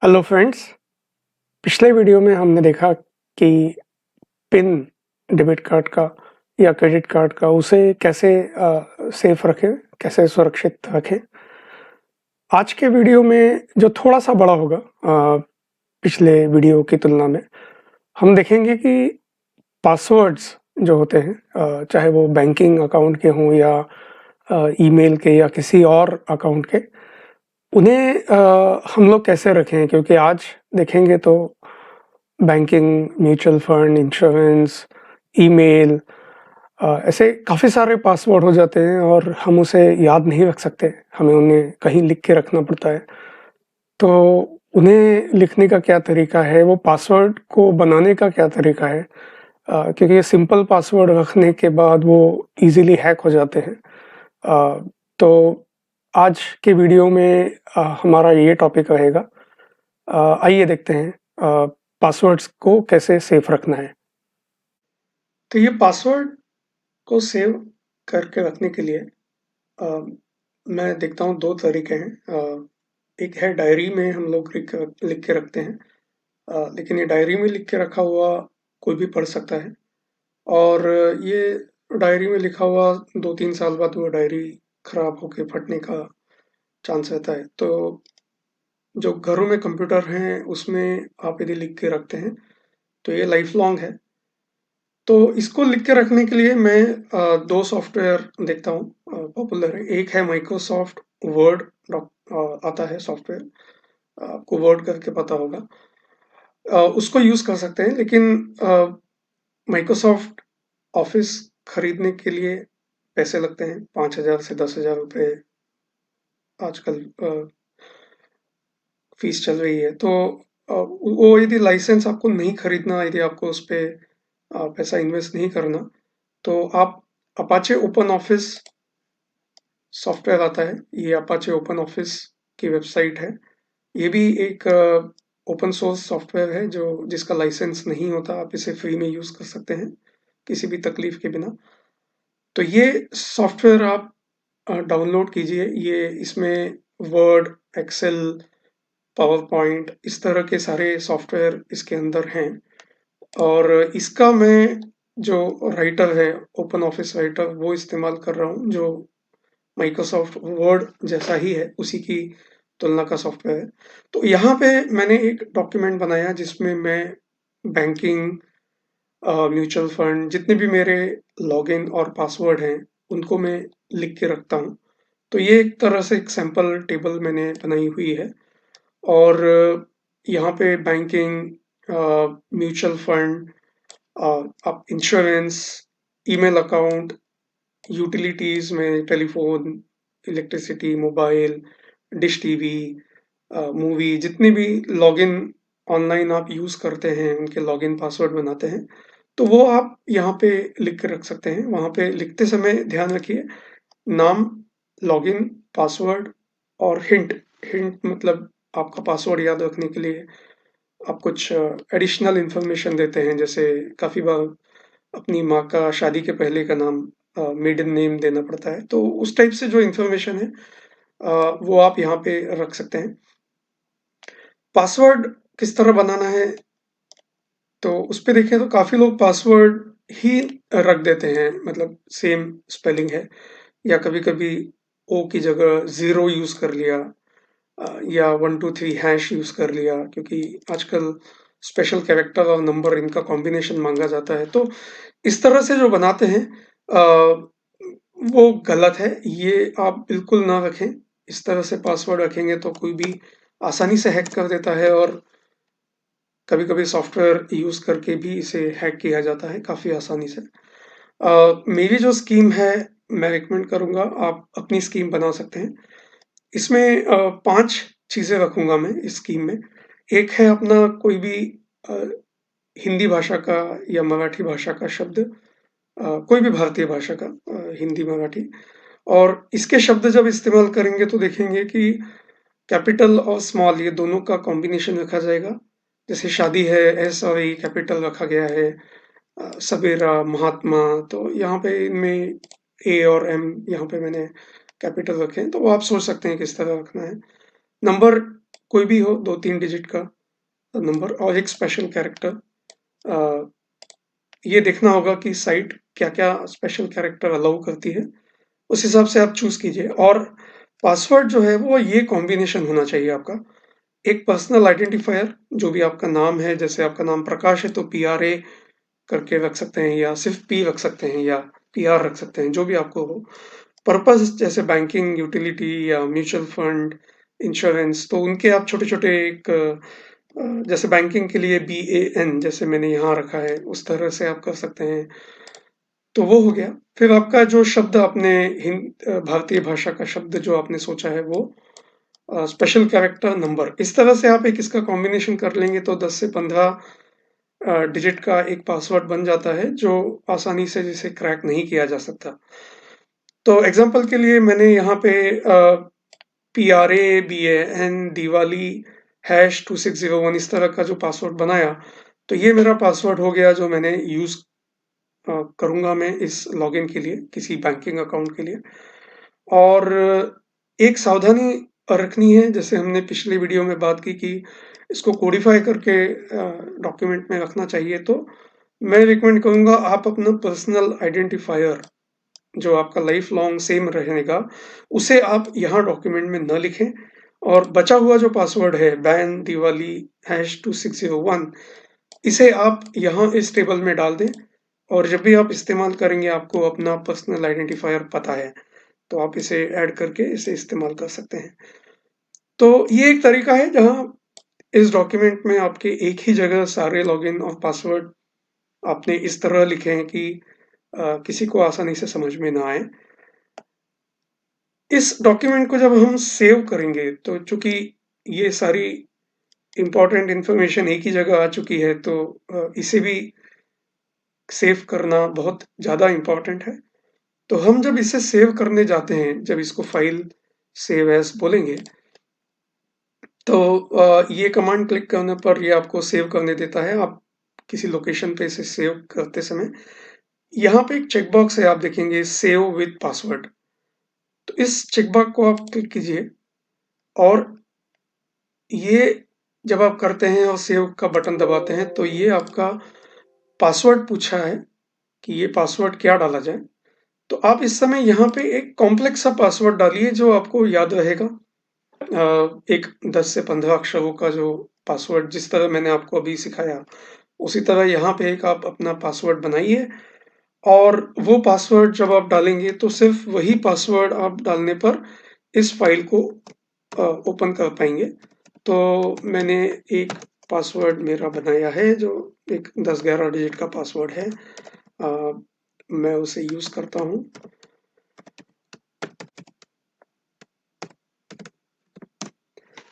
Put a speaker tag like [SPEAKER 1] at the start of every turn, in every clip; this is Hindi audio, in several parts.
[SPEAKER 1] Hello friends. पिछले वीडियो में हमने देखा कि पिन डेबिट कार्ड का या क्रेडिट कार्ड का उसे कैसे सेफ रखें, कैसे सुरक्षित रखें। आज के वीडियो में जो थोड़ा सा बड़ा होगा पिछले वीडियो की तुलना में, हम देखेंगे कि पासवर्ड्स जो होते हैं, चाहे वो बैंकिंग अकाउंट के हों या ईमेल के या किसी और अकाउंट के, उन्हें हम लोग कैसे रखें। क्योंकि आज देखेंगे तो banking, mutual fund, insurance, email, ऐसे काफ़ी सारे पासवर्ड हो जाते हैं और हम उसे याद नहीं रख सकते। हमें उन्हें कहीं लिख के रखना पड़ता है। तो उन्हें लिखने का क्या तरीका है, वो पासवर्ड को बनाने का क्या तरीका है, क्योंकि ये सिंपल पासवर्ड रखने के बाद वो इजीली हैक हो जाते हैं। तो आज के वीडियो में हमारा ये टॉपिक रहेगा। आइए देखते हैं पासवर्ड्स को कैसे सेफ रखना है। तो ये पासवर्ड को सेव करके रखने के लिए अ, मैं देखता हूँ दो तरीके हैं। एक है डायरी में हम लोग लिख के रखते हैं, लेकिन ये डायरी में लिख के रखा हुआ कोई भी पढ़ सकता है। और ये डायरी में लिखा हुआ 2-3 साल बाद वो डायरी खराब होके फटने का चांस रहता है। तो जो घरों में कंप्यूटर हैं उसमें आप यदि लिख के रखते हैं तो ये लाइफ लॉन्ग है। तो इसको लिख के रखने के लिए मैं दो सॉफ्टवेयर देखता हूँ, पॉपुलर है। एक है माइक्रोसॉफ्ट वर्ड, आता है सॉफ्टवेयर, आपको वर्ड करके पता होगा। उसको यूज कर सकते हैं, लेकिन माइक्रोसॉफ्ट ऑफिस खरीदने के लिए पैसे लगते हैं, 5,000 से 10,000 रुपये आजकल फीस चल रही है। तो वो यदि लाइसेंस आपको नहीं खरीदना, यदि आपको उस पर पैसा इन्वेस्ट नहीं करना, तो आप अपाचे ओपन ऑफिस सॉफ्टवेयर आता है। ये अपाचे ओपन ऑफिस की वेबसाइट है। ये भी एक ओपन सोर्स सॉफ्टवेयर है जो जिसका लाइसेंस नहीं होता। आप इसे फ्री में यूज कर सकते हैं किसी भी तकलीफ के बिना। तो ये सॉफ्टवेयर आप डाउनलोड कीजिए। ये इसमें वर्ड, एक्सेल, पावर पॉइंट, इस तरह के सारे सॉफ्टवेयर इसके अंदर हैं। और इसका मैं जो राइटर है, ओपन ऑफिस राइटर, वो इस्तेमाल कर रहा हूँ, जो माइक्रोसॉफ्ट वर्ड जैसा ही है, उसी की तुलना का सॉफ्टवेयर है। तो यहाँ पे मैंने एक डॉक्यूमेंट बनाया जिसमें मैं बैंकिंग, म्यूचुअल फंड, जितने भी मेरे लॉगिन और पासवर्ड हैं उनको मैं लिख के रखता हूँ। तो ये एक तरह से एक सैंपल टेबल मैंने बनाई हुई है। और यहाँ पे बैंकिंग, म्यूचुअल फंड, आप इंश्योरेंस, ईमेल अकाउंट, यूटिलिटीज में telephone, electricity, mobile, dish TV, movie, जितने भी लॉगिन ऑनलाइन आप यूज करते हैं उनके लॉगिन पासवर्ड बनाते हैं, तो वो आप यहाँ पे लिख के रख सकते हैं। वहाँ पे लिखते समय ध्यान रखिए, नाम, लॉगिन, पासवर्ड और हिंट। हिंट मतलब आपका पासवर्ड याद रखने के लिए आप कुछ एडिशनल इंफॉर्मेशन देते हैं। जैसे काफी बार अपनी माँ का शादी के पहले का नाम, मेडन नेम देना पड़ता है। तो उस टाइप से जो इंफॉर्मेशन है वो आप यहाँ पे रख सकते हैं। पासवर्ड किस तरह बनाना है, तो उस पे देखें तो काफी लोग पासवर्ड ही रख देते हैं, मतलब सेम स्पेलिंग है, या कभी कभी ओ की जगह जीरो यूज कर लिया, या 1 2 3 हैश यूज कर लिया, क्योंकि आजकल स्पेशल कैरेक्टर और नंबर इनका कॉम्बिनेशन मांगा जाता है। तो इस तरह से जो बनाते हैं वो गलत है। ये आप बिल्कुल ना रखें। इस तरह से पासवर्ड रखेंगे तो कोई भी आसानी से हैक कर देता है, और कभी कभी सॉफ्टवेयर यूज करके भी इसे हैक किया जाता है काफी आसानी से। मेरी जो स्कीम है, मैं रिकमेंड करूंगा आप अपनी स्कीम बना सकते हैं। इसमें 5 चीजें रखूंगा मैं इस स्कीम में। एक है अपना कोई भी अ, हिंदी भाषा का या मराठी भाषा का शब्द, कोई भी भारतीय भाषा का, हिंदी, मराठी। और इसके शब्द जब इस्तेमाल करेंगे तो देखेंगे कि कैपिटल और स्मॉल, ये दोनों का कॉम्बिनेशन रखा जाएगा। जैसे शादी है, एस और ए कैपिटल रखा गया है। सवेरा, महात्मा, तो यहाँ पे इनमें ए और एम, यहाँ पे मैंने कैपिटल रखे हैं। तो वो आप सोच सकते हैं किस तरह रखना है। नंबर कोई भी हो 2-3 डिजिट का नंबर और एक स्पेशल कैरेक्टर। ये देखना होगा कि साइट क्या-क्या स्पेशल कैरेक्टर अलाउ करती है, उस हिसाब से आप चूज़ कीजिए। और पासवर्ड जो है वो ये कॉम्बिनेशन होना चाहिए आपका। एक पर्सनल आइडेंटिफायर जो भी आपका नाम है, जैसे आपका नाम प्रकाश है तो PRA करके रख सकते हैं या सिर्फ P रख सकते हैं या PR रख सकते हैं, जो भी आपको हो। पर्पस जैसे बैंकिंग, यूटिलिटी या म्यूचुअल फंड, इंश्योरेंस, तो उनके आप छोटे-छोटे एक जैसे बैंकिंग के लिए BAN जैसे मैंने यहाँ रखा है, उस तरह से आप कर सकते हैं। तो वो हो गया। फिर आपका जो शब्द आपने भारतीय भाषा का शब्द जो आपने सोचा है वो स्पेशल कैरेक्टर नंबर, इस तरह से आप एक इसका कॉम्बिनेशन कर लेंगे तो 10 से 15 डिजिट का एक पासवर्ड बन जाता है, जो आसानी से जिसे क्रैक नहीं किया जा सकता। तो एग्जांपल के लिए मैंने यहाँ पे PRA, BAN, दिवाली, #2601 इस तरह का जो पासवर्ड बनाया, तो ये मेरा पासवर्ड हो गया जो मैंने यूज़ करूँगा मैं इस लॉगिन के लिए, किसी बैंकिंग अकाउंट के लिए। और एक सावधानी रखनी है, जैसे हमने पिछले वीडियो में बात की कि इसको कोडिफाई करके डॉक्यूमेंट में रखना चाहिए, तो मैं रिकमेंड करूँगा आप अपना पर्सनल आइडेंटिफायर जो आपका लाइफ लॉन्ग सेम रहेगा, उसे आप यहाँ डॉक्यूमेंट में न लिखें और बचा हुआ जो पासवर्ड है बैन दिवाली #2601 इसे आप यहाँ इस टेबल में डाल दें। और जब भी आप इस्तेमाल करेंगे आपको अपना पर्सनल आइडेंटिफायर पता है, तो आप इसे ऐड करके इसे इस्तेमाल कर सकते हैं। तो ये एक तरीका है जहाँ इस डॉक्यूमेंट में आपके एक ही जगह सारे लॉगिन और पासवर्ड आपने इस तरह लिखे हैं कि किसी को आसानी से समझ में ना आए। इस डॉक्यूमेंट को जब हम सेव करेंगे, तो चूंकि ये सारी इंपॉर्टेंट इंफॉर्मेशन एक ही जगह आ चुकी है, तो इसे भी सेव करना बहुत ज़्यादा इंपॉर्टेंट है। तो हम जब इसे सेव करने जाते हैं, जब इसको फाइल सेव एज बोलेंगे, तो ये कमांड क्लिक करने पर ये आपको सेव करने देता है। आप किसी लोकेशन पे इसे सेव करते समय यहाँ पे एक चेकबॉक्स है, आप देखेंगे सेव विद पासवर्ड, तो इस चेकबॉक्स को आप क्लिक कीजिए। और ये जब आप करते हैं और सेव का बटन दबाते हैं, तो ये आपका पासवर्ड पूछा है कि ये पासवर्ड क्या डाला जाए। तो आप इस समय यहाँ पे एक कॉम्प्लेक्स सा पासवर्ड डालिए जो आपको याद रहेगा। एक 10 से 15 अक्षरों का जो पासवर्ड, जिस तरह मैंने आपको अभी सिखाया, उसी तरह यहाँ पे एक आप अपना पासवर्ड बनाइए। और वो पासवर्ड जब आप डालेंगे, तो सिर्फ वही पासवर्ड आप डालने पर इस फाइल को ओपन कर पाएंगे। तो मैंने एक पासवर्ड मेरा बनाया है जो एक 10-11 डिजिट का पासवर्ड है। मैं उसे यूज करता हूँ।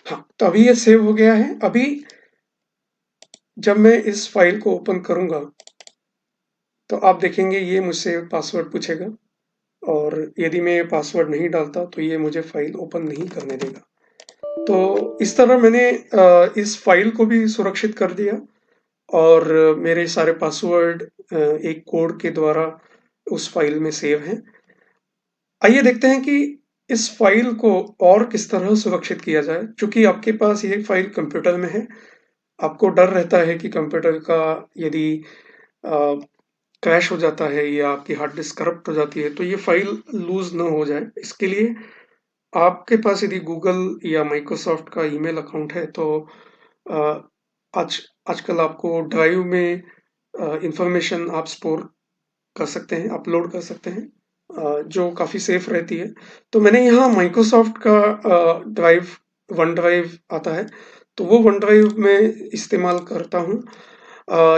[SPEAKER 1] हाँ, तो अभी ये सेव हो गया है। अभी जब मैं इस फाइल को ओपन करूंगा, तो आप देखेंगे ये मुझसे पासवर्ड पूछेगा, और यदि मैं ये पासवर्ड नहीं डालता तो ये मुझे फाइल ओपन नहीं करने देगा। तो इस तरह मैंने इस फाइल को भी सुरक्षित कर दिया, और मेरे सारे पासवर्ड एक कोड के द्वारा उस फाइल में सेव हैं। आइए देखते हैं कि इस फाइल को और किस तरह सुरक्षित किया जाए। चूंकि आपके पास ये फाइल कंप्यूटर में है, आपको डर रहता है कि कंप्यूटर का यदि क्रैश हो जाता है या आपकी हार्ड डिस्क करप्ट हो जाती है, तो ये फाइल लूज ना हो जाए। इसके लिए आपके पास यदि गूगल या माइक्रोसॉफ्ट का ईमेल अकाउंट है, तो अ, आजकल आपको ड्राइव में इंफॉर्मेशन आप स्टोर कर सकते हैं, अपलोड कर सकते हैं, जो काफ़ी सेफ रहती है। तो मैंने यहाँ माइक्रोसॉफ्ट का ड्राइव, वन ड्राइव आता है, तो वो वन ड्राइव में इस्तेमाल करता हूँ।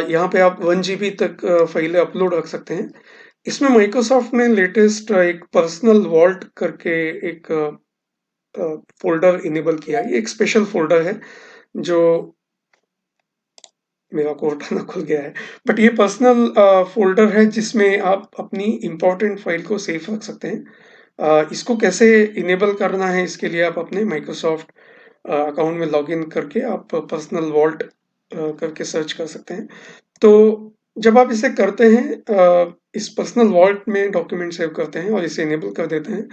[SPEAKER 1] यहाँ पे आप 1 GB तक फाइलें अपलोड रख सकते हैं। इसमें माइक्रोसॉफ्ट ने लेटेस्ट एक पर्सनल वॉल्ट करके एक फ़ोल्डर इनेबल किया है। ये एक स्पेशल फ़ोल्डर है जो मेरा कोड ना खुल गया है, बट ये पर्सनल फ़ोल्डर है जिसमें आप अपनी इम्पोर्टेंट फ़ाइल को सेफ रख सकते हैं। इसको कैसे इनेबल करना है, इसके लिए आप अपने माइक्रोसॉफ्ट अकाउंट में लॉगिन करके आप पर्सनल वॉल्ट करके सर्च कर सकते हैं। तो जब आप इसे करते हैं, इस पर्सनल वॉल्ट में डॉक्यूमेंट सेव करते हैं और इसे इनेबल कर देते हैं,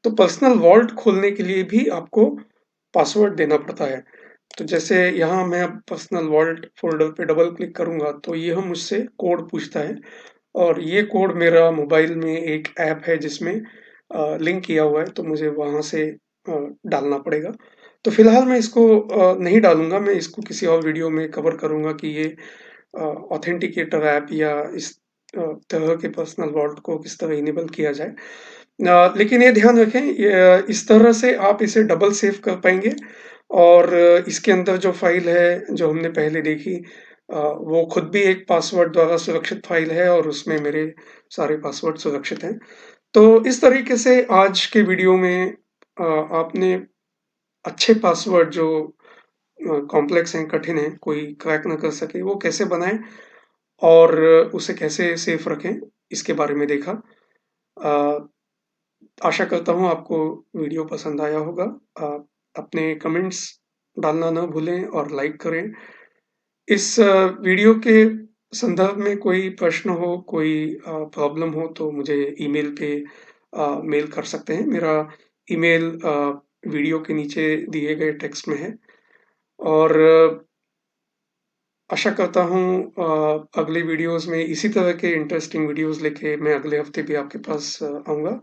[SPEAKER 1] तो पर्सनल वॉल्ट खोलने के लिए भी आपको पासवर्ड देना पड़ता है। तो जैसे यहाँ मैं अब पर्सनल वॉल्ट फ़ोल्डर पे डबल क्लिक करूँगा तो यह मुझसे कोड पूछता है और ये कोड मेरा मोबाइल में एक ऐप है जिसमें लिंक किया हुआ है, तो मुझे वहाँ से डालना पड़ेगा। तो फ़िलहाल मैं इसको नहीं डालूँगा, मैं इसको किसी और वीडियो में कवर करूँगा कि ये ऑथेंटिकेटर ऐप या इस तरह के पर्सनल वॉल्ट को किस तरह इनेबल किया जाए। लेकिन ये ध्यान रखें इस तरह से आप इसे डबल सेव कर पाएँगे और इसके अंदर जो फ़ाइल है, जो हमने पहले देखी वो खुद भी एक पासवर्ड द्वारा सुरक्षित फ़ाइल है और उसमें मेरे सारे पासवर्ड सुरक्षित हैं। तो इस तरीके से आज के वीडियो में आपने अच्छे पासवर्ड जो कॉम्प्लेक्स हैं, कठिन हैं, कोई क्रैक ना कर सके, वो कैसे बनाएँ और उसे कैसे सेफ रखें, इसके बारे में देखा। अ, आशा करता हूँ आपको वीडियो पसंद आया होगा। अपने कमेंट्स डालना ना भूलें और लाइक करें। इस वीडियो के संदर्भ में कोई प्रश्न हो, कोई प्रॉब्लम हो तो मुझे ईमेल पे मेल कर सकते हैं। मेरा ईमेल वीडियो के नीचे दिए गए टेक्स्ट में है और आशा करता हूँ अगली वीडियोज़ में इसी तरह के इंटरेस्टिंग वीडियोज़ लेके मैं अगले हफ्ते भी आपके पास आऊँगा।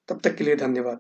[SPEAKER 1] तब तक के लिए धन्यवाद।